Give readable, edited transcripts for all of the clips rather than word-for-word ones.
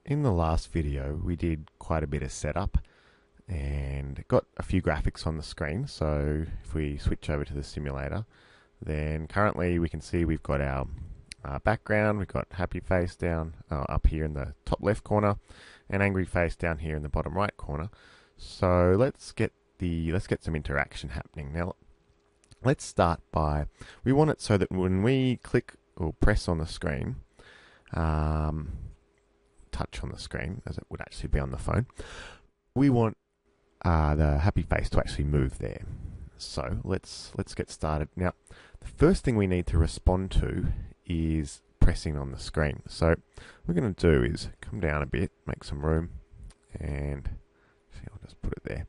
In the last video, we did quite a bit of setup and got a few graphics on the screen. So if we switch over to the simulator, then currently we can see we've got our background. We've got happy face down up here in the top left corner, and angry face down here in the bottom right corner. So let's get some interaction happening now. Let's start by, we want it so that when we click or press on the screen, touch on the screen as it would actually be on the phone, we want the happy face to actually move there. So let's get started. Now, the first thing we need to respond to is pressing on the screen. So what we're going to do is come down a bit, make some room, and see, I'll just put it there.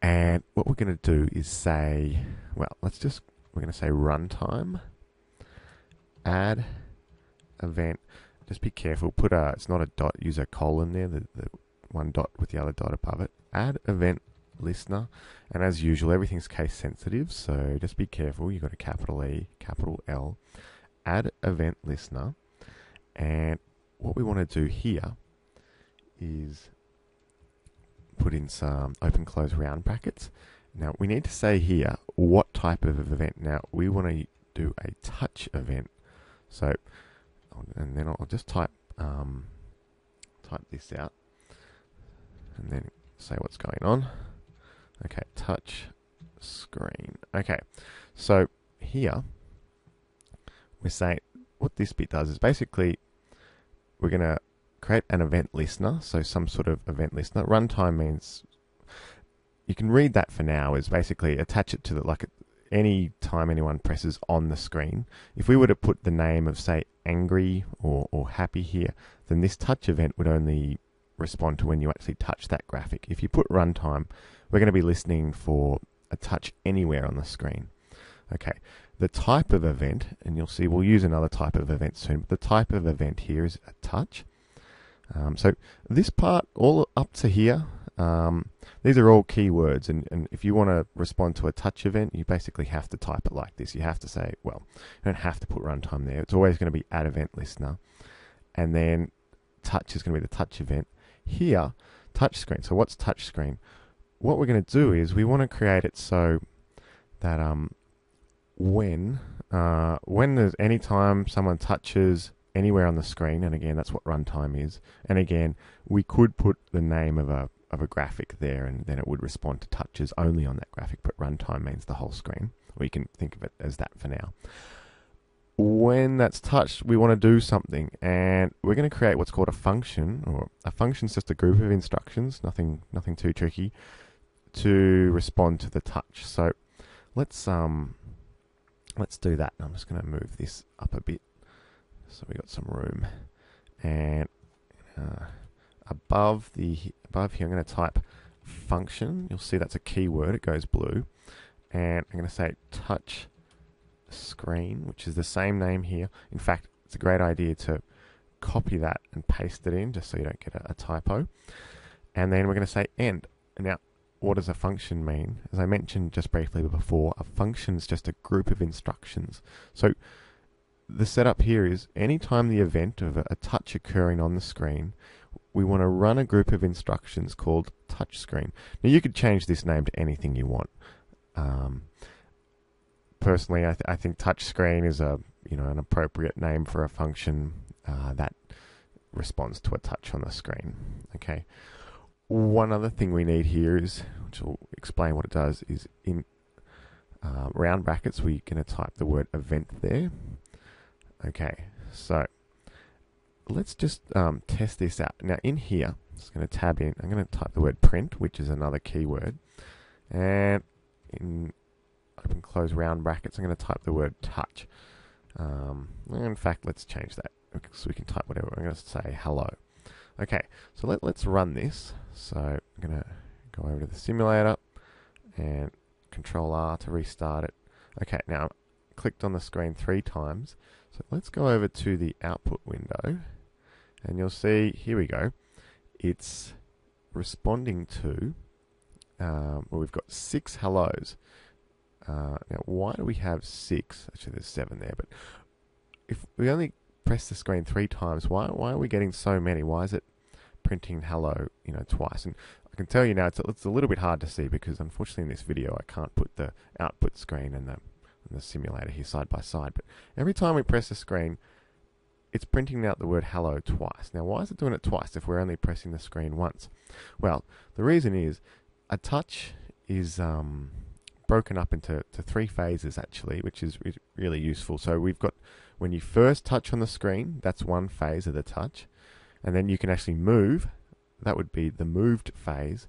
And what we're going to do is say, well, we're going to say runtime, add event. Just be careful, it's not a dot, use a colon there, the one dot with the other dot above it. Add event listener, and as usual, everything's case sensitive, so just be careful. You've got a capital E, capital L. Add event listener, and what we want to do here is put in some open close round brackets. Now we need to say here what type of event. Now we want to do a touch event, so and then I'll just type this out and then say what's going on. Okay, touch screen. Okay, so here we're saying what this bit does is basically we're going to create an event listener, so some sort of event listener. Runtime means, you can read that for now, is basically attach it to the, like any time anyone presses on the screen. If we were to put the name of, say, angry or happy here, then this touch event would only respond to when you actually touch that graphic. If you put runtime, we're going to be listening for a touch anywhere on the screen. Okay, the type of event, and you'll see we'll use another type of event soon, but the type of event here is a touch. So this part, all up to here, these are all keywords, and if you want to respond to a touch event, you basically have to type it like this. You have to say, well, you don't have to put runtime there. It's always going to be add event listener, and then touch is going to be the touch event. Here, touch screen. So what's touch screen? What we're going to do is we want to create it so that when there's any time someone touches anywhere on the screen, and again that's what runtime is, and again we could put the name of a graphic there, and then it would respond to touches only on that graphic, but runtime means the whole screen, or you can think of it as that for now. When that's touched, we want to do something, and we're going to create what's called a function, or a function is just a group of instructions, nothing too tricky, to respond to the touch. So let's do that. I'm just going to move this up a bit so we got some room, and above here I'm going to type function. You'll see that's a keyword, it goes blue, and I'm going to say touch screen, which is the same name here. In fact, it's a great idea to copy that and paste it in just so you don't get a typo. And then we're going to say end. Now, what does a function mean? As I mentioned just briefly before, a function is just a group of instructions. So the setup here is anytime the event of a touch occurring on the screen, we want to run a group of instructions called touch screen. Now you could change this name to anything you want. Personally, I think touch screen is an appropriate name for a function that responds to a touch on the screen. Okay. One other thing we need here is, which will explain what it does, is in round brackets we're going to type the word event there. Okay, so let's just test this out. Now in here, I'm just going to tab in, I'm going to type the word print, which is another keyword, and in open close round brackets I'm going to type the word touch. In fact, let's change that so we can type whatever. I'm going to say hello. Okay, so let's run this. So I'm going to go over to the simulator and Control R to restart it. Okay, now I clicked on the screen 3 times. So let's go over to the output window, and you'll see, here we go, it's responding to, well, we've got 6 hellos. Now, why do we have 6? Actually, there's 7 there, but if we only press the screen 3 times, why are we getting so many? Why is it printing hello, twice. And I can tell you now, it's a little bit hard to see because unfortunately in this video I can't put the output screen and the simulator here side by side. But every time we press the screen, it's printing out the word hello twice. Now, why is it doing it twice if we're only pressing the screen once? Well, the reason is a touch is broken up into three phases actually, which is really useful. So we've got when you first touch on the screen, that's one phase of the touch, and then you can actually move. That would be the moved phase,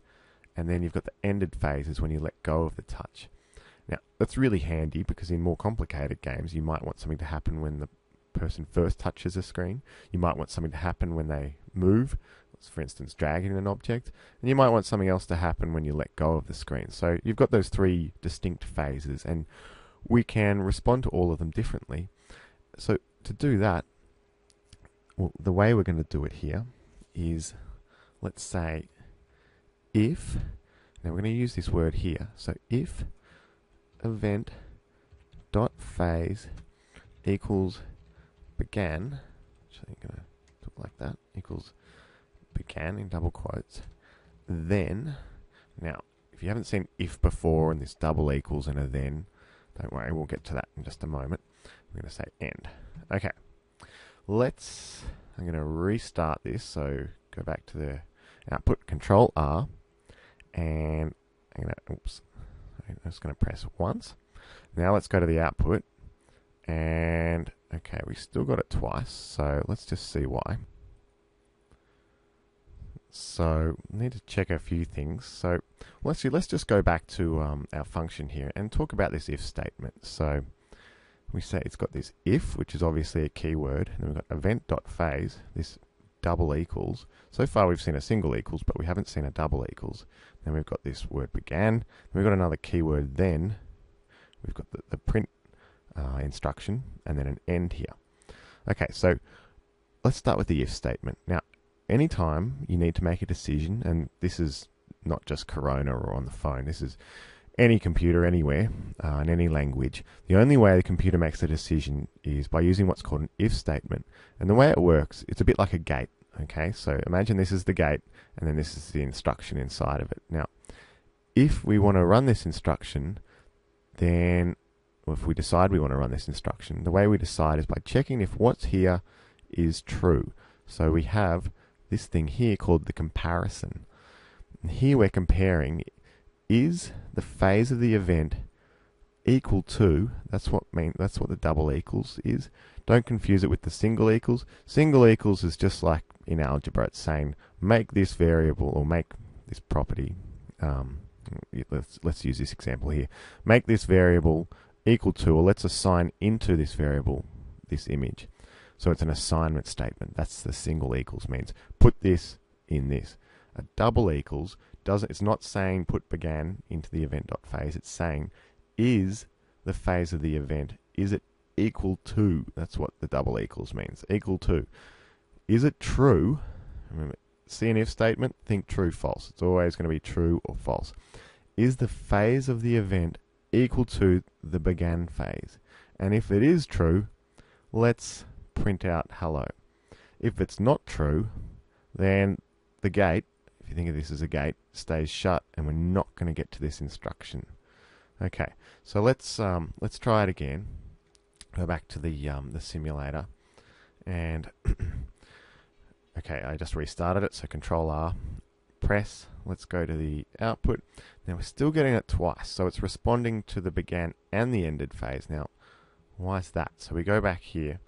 and then you've got the ended phase is when you let go of the touch. Now, that's really handy because in more complicated games, you might want something to happen when the person first touches a screen. You might want something to happen when they move, for instance, dragging an object, and you might want something else to happen when you let go of the screen. So you've got those three distinct phases, and we can respond to all of them differently. So to do that, well, the way we're going to do it here is, let's say, if, now we're going to use this word here, so if event dot phase equals began, actually I'm going to do it like that, equals began in double quotes, then, now if you haven't seen if before and this double equals and a then, don't worry, we'll get to that in just a moment. I'm going to say end. Okay, I'm going to restart this, so go back to the output, Control R, and I'm just going to press once. Now let's go to the output, and okay, we still got it twice, so let's just see why. So we need to check a few things. So let's just go back to our function here and talk about this if statement. So we say it's got this if, which is obviously a keyword, and then we've got event.phase, this double equals. So far we've seen a single equals, but we haven't seen a double equals. Then we've got this word began, then we've got another keyword then, we've got the print instruction, and then an end here. Okay, so let's start with the if statement. Now, anytime you need to make a decision, and this is not just Corona or on the phone, this is any computer anywhere, in any language, the only way the computer makes a decision is by using what's called an if statement. And the way it works, it's a bit like a gate. Okay, so imagine this is the gate, and then this is the instruction inside of it. Now, if we want to run this instruction, then, or if we decide we want to run this instruction, the way we decide is by checking if what's here is true. So we have this thing here called the comparison. And here we're comparing, is the phase of the event equal to, that's what the double equals is. Don't confuse it with the single equals. Single equals is just like in algebra, it's saying make this variable or make this property, let's use this example here, make this variable equal to, or let's assign into this variable this image. So it's an assignment statement. That's the single equals means. Put this in this. A double equals it's not saying put began into the event.phase. It's saying is the phase of the event, is it equal to? That's what the double equals means. Equal to. Is it true? Remember, see an if statement, think true, false. It's always going to be true or false. Is the phase of the event equal to the began phase? And if it is true, let's print out hello. If it's not true, then the gate, if you think of this as a gate, stays shut, and we're not going to get to this instruction. Okay, so let's try it again. Go back to the simulator, and okay, I just restarted it. So Control R, press. Let's go to the output. Now we're still getting it twice, so it's responding to the began and the ended phase. Now, why is that? So we go back here,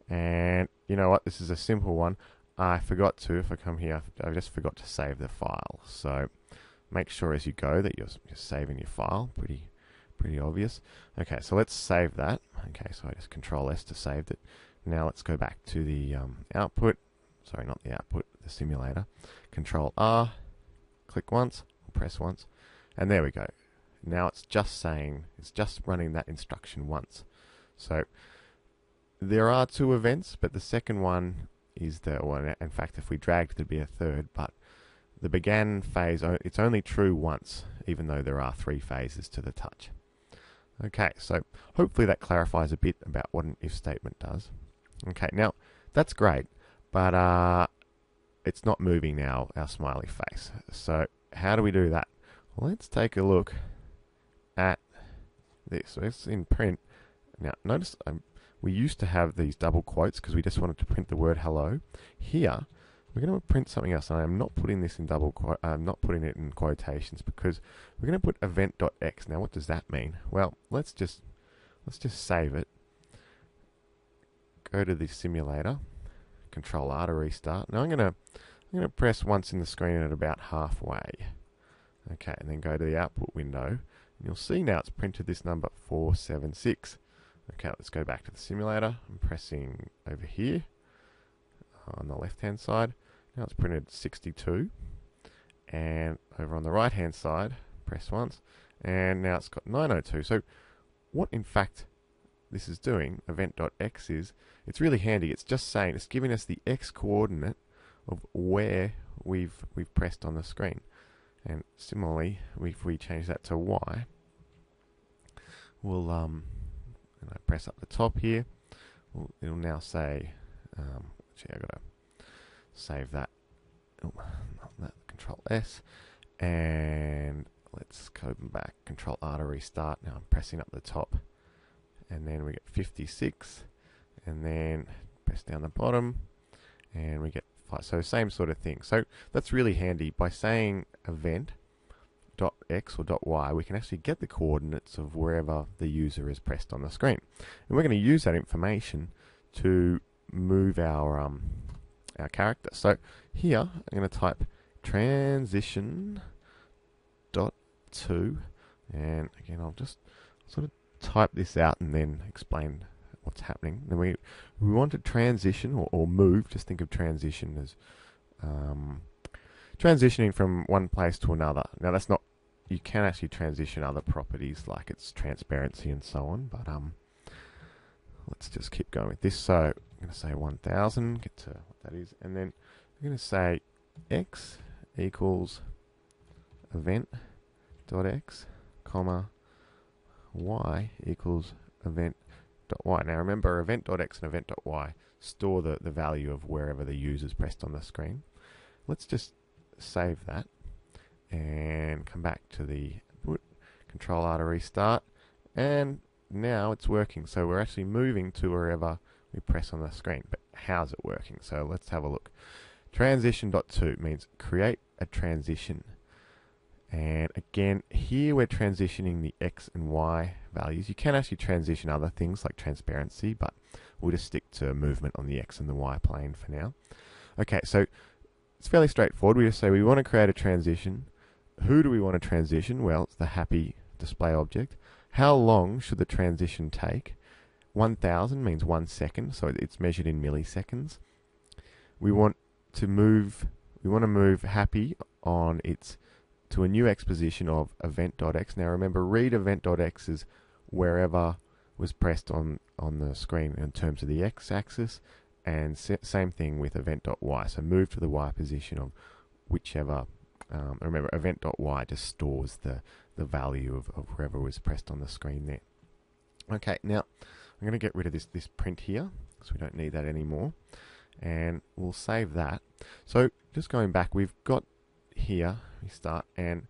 and you know what? This is a simple one. I forgot to, if I come here, I just forgot to save the file. So make sure as you go that you're saving your file. Pretty obvious. Okay, so let's save that. Okay, so I just Control S to save it. Now let's go back to the output. Sorry, not the output, the simulator. Control R, click once, press once, and there we go. Now it's just running that instruction once. So there are two events, but the second one is the one. In fact, if we dragged, there'd be a third, but the began phase, it's only true once, even though there are three phases to the touch. Okay, so hopefully that clarifies a bit about what an if statement does. Okay, now that's great, but it's not moving now, our smiley face. So how do we do that? Well, let's take a look at this. So it's in print. Now, notice we used to have these double quotes because we just wanted to print the word hello. Here, we're going to print something else, and I'm not putting this in I'm not putting it in quotations because we're going to put event.x. Now, what does that mean? Well, let's just save it. Go to the simulator. Control R to restart. Now I'm gonna press once in the screen at about halfway. Okay, and then go to the output window, and you'll see now it's printed this number 476. Okay, let's go back to the simulator. I'm pressing over here on the left hand side. Now it's printed 62, and over on the right hand side, press once, and now it's got 902. So what in fact this is doing, event.x, is it's really handy. It's just saying, it's giving us the x coordinate of where we've pressed on the screen. And similarly, if we change that to y, we'll and I press up the top here, it'll now say, actually I've got to save that. Oh, not that. Control S, and let's go back. Control R to restart. Now I'm pressing up the top. And then we get 56, and then press down the bottom, and we get 5. So same sort of thing. So that's really handy. By saying event.x or .y, we can actually get the coordinates of wherever the user is pressed on the screen. And we're going to use that information to move our character. So here, I'm going to type transition.to, and again, I'll just sort of type this out and then explain what's happening. Then we want to transition or move. Just think of transition as transitioning from one place to another. Now that's not, you can actually transition other properties like its transparency and so on, but let's just keep going with this. So I'm going to say 1000, get to what that is, and then I'm going to say x equals event.x, comma, y equals event.y. Now remember, event.x and event.y store the value of wherever the user's pressed on the screen. Let's just save that and come back to the input, Control R to restart, and now it's working. So we're actually moving to wherever we press on the screen. But how's it working? So let's have a look. Transition.to means create a transition. And again, here we're transitioning the x and y values. You can actually transition other things like transparency, but we'll just stick to movement on the x and the y plane for now. Okay, so it's fairly straightforward. We just say we want to create a transition. Who do we want to transition? Well, it's the happy display object. How long should the transition take? 1000 means 1 second, so it's measured in milliseconds. We want to move happy on its to a new x position of event.x. Now remember, read event.x is wherever was pressed on the screen in terms of the x-axis, and same thing with event.y. So move to the y position of whichever. Remember, event.y just stores the value of wherever was pressed on the screen there. Okay, now I'm going to get rid of this print here because we don't need that anymore, and we'll save that. So just going back, we've got here we start, and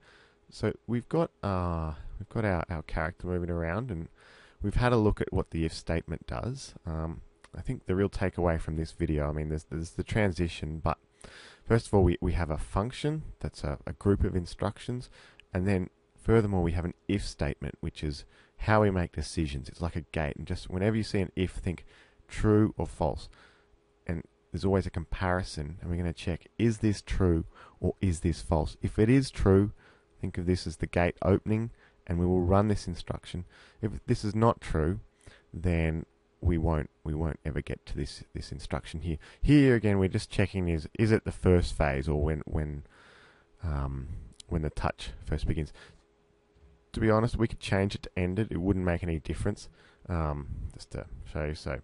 so we've got our character moving around, and we've had a look at what the if statement does. I think the real takeaway from this video, I mean, there's the transition, but first of all, we have a function that's a group of instructions, and then furthermore, we have an if statement, which is how we make decisions. It's like a gate, and just whenever you see an if, think true or false, and there's always a comparison, and we're going to check, is this true or is this false? If it is true, think of this as the gate opening, and we will run this instruction. If this is not true, then we won't ever get to this instruction here. Here again, we're just checking is it the first phase or when the touch first begins. To be honest, we could change it to end it. It wouldn't make any difference. Just to show you, so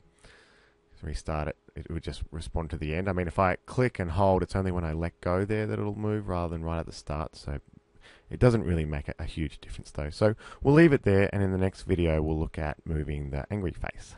restart it. It would just respond to the end. I mean, if I click and hold, it's only when I let go there that it'll move rather than right at the start. So it doesn't really make a huge difference though. So we'll leave it there, and in the next video we'll look at moving the angry face.